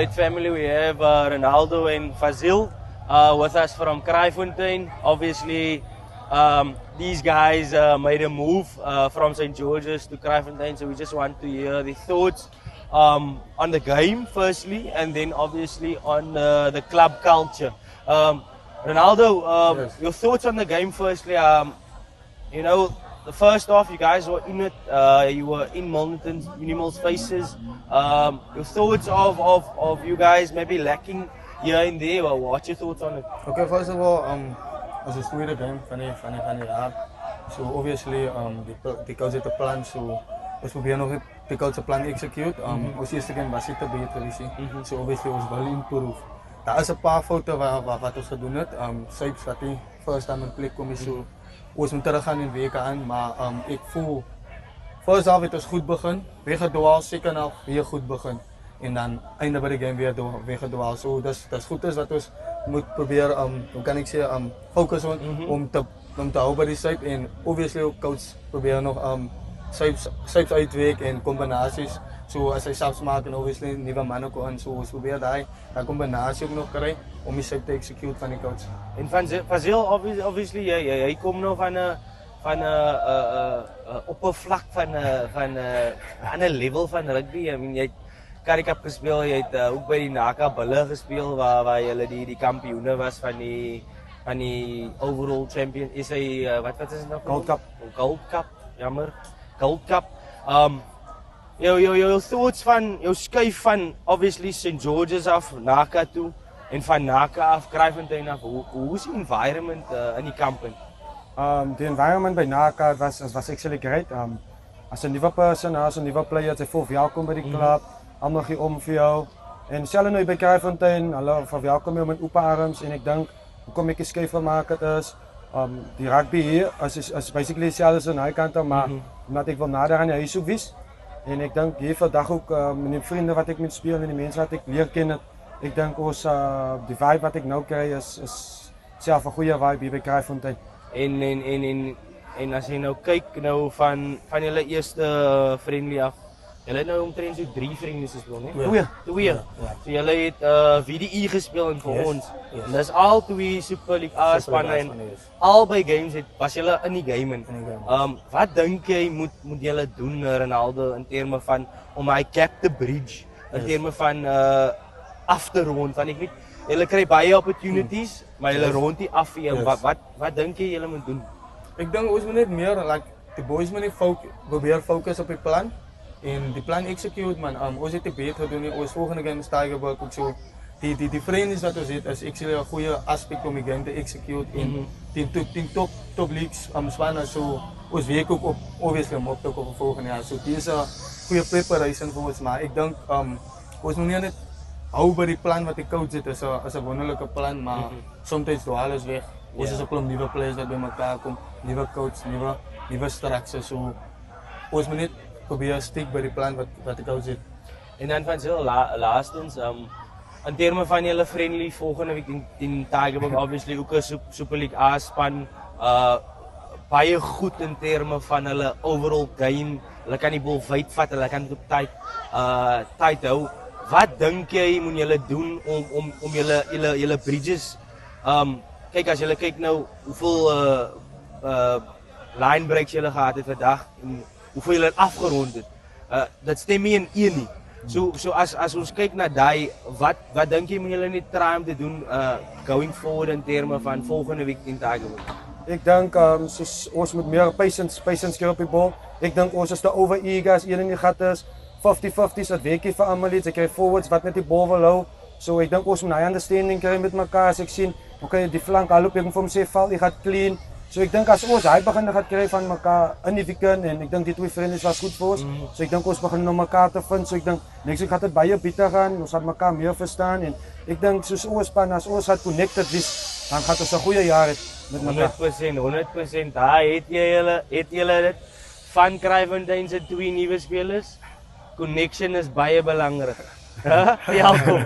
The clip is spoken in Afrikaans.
Great family. We have Ronaldo and Fazil with us from Kraaifontein. Obviously, these guys made a move from St. George's to Kraaifontein, so we just want to hear the thoughts on the game firstly, and then obviously on the club culture. Ronaldo, Yes. your thoughts on the game firstly. You know, the first half, you guys were in it. You were in Milnerton's Unimill's faces. Your thoughts of you guys maybe lacking here and there. Well, what's your thoughts on it? Okay, first of all, as a tweede game van die jaar. So obviously, die coach het 'n plan, so ons probeer nog die coach se plan execute. Ons eerste game was dit te beter geweest. So obviously ons wil improve. Daar is 'n paar foute wat ons gedoen het. Syps wat nie first time in plek kom is, so ons moet teruggaan in weke aan, maar ek voel first half het ons goed begin, weer gedwaal, second half weer goed begin en dan einde by die game weer gedwaal. So dis goed is wat ons moet probeer hoe kan ek sê focus om te hou by die side en obviously ook coach probeer nog syps uitwerk en kombinasies. So as hy selfs maak en obviously nuwe manne kom in, so ons probeer daai kombinasie ook nog kry om die side te execute van die coach. En Fazil, obviously, jy kom nou van 'n oppervlak van 'n level van rugby. I mean, jy het Currie Cup gespeel, jy het ook by die Naka Bulle gespeel waar jy die kampioene was van die overall champion. Is hy wat is dit nou? Gold Cup, jammer. Gold Cup. Jou thoughts van jou skuif van obviously St. George's af Naka toe en van Naka af Kraaifontein af. Hoe is die environment in die kamp? The environment by Naka was actually great. As 'n nuwe person, as 'n nuwe player, jy voel welkom by die klub. Almal gee om vir jou. En selfs nou by Kraaifontein, hulle verwelkom jou met oop arms en ek dink hoekom ek 'n skuif gemaak het is die rugby hier is basically dieselfde as aan hy kant, maar omdat ek wil nader aan die huis ook wees. En ek dink hier vandag ook met die vriende wat ek met speel en die mense wat ek leer ken het, ek dink ons die vibe wat ek nou kry is self 'n goeie vibe hier by Kraaifontein. En as jy nou kyk nou van julle eerste friendly af, julle het nou omtrent so 3 friendlies gespeel, né? Twee. So julle het VDE gespeel en vir ons. En dis al 2 Super League A spanne en albei games was julle in die game in. Wat dink jy moet julle doen, Ronaldo, in terme van om hy gap te bridge, in terme van af te rond, want ek weet julle kry baie opportunities, maar julle rond nie af vir wat dink jy julle moet doen? Ek dink ons moet net meer like die boys moet net probeer fokus op die plan en die plan execute man. Ons het te beter gedoen. Ons volgende game is Tygerberg ook so. Die friends wat ons het is actually 'n goeie aspek om die game te execute en die top leagues spanne so ons werk ook op obviously om op te kom volgende jaar. So dis 'n goeie preparation vir ons, maar ek dink ons moet net hou by die plan wat die coach het. Is 'n wonderlike plan, maar soms dwaal alles weg. Ons is 'n klomp nuwe players wat bymekaar kom, nuwe coach, nuwe structure, so ons moet net probeer stick by die plan wat die coach het. En dan van so laastens in terme van julle friendly volgende week in Tygerberg, obviously ook 'n Super League A span, baie goed in terme van hulle overall game. Hulle kan die bal wyd vat, hulle kan dit op tyd hou. Wat dink jy moet julle doen om julle bridges kyk as julle kyk nou hoeveel line breaks julle gehad het vandag en hoeveel julle afgerond het. Dit stem nie in een nie. So as ons kyk na daai wat dink jy moet julle net try om te doen going forward in terme van volgende week teen Tygerberg? Ek dink ons moet meer patience kry op die bal. Ek dink ons is te over eager as een in die gat is. 50-50 dat weekie vir almal iets. Ek kry forwards wat net die bal wil hou. So ek dink ons moet 'n understanding kry met mekaar. As ek sien, okay, die flank al loop ek vir hom sê val, hy gaan clean. So ek dink as ons hy begin gaan kry van mekaar in die weekend en ek dink die 2 vriende was goed vir ons. So ek dink ons begin nou mekaar te vind. So ek dink next week gaan dit baie beter gaan. Ons gaan mekaar meer verstaan en ek dink soos ons span as ons het connected wees, dan gaan ons 'n goeie jaar hê met mekaar. 100%. Daai het julle dit van Kraaifontein se 2 nuwe spelers. Connection is baie belangrik. Welkom.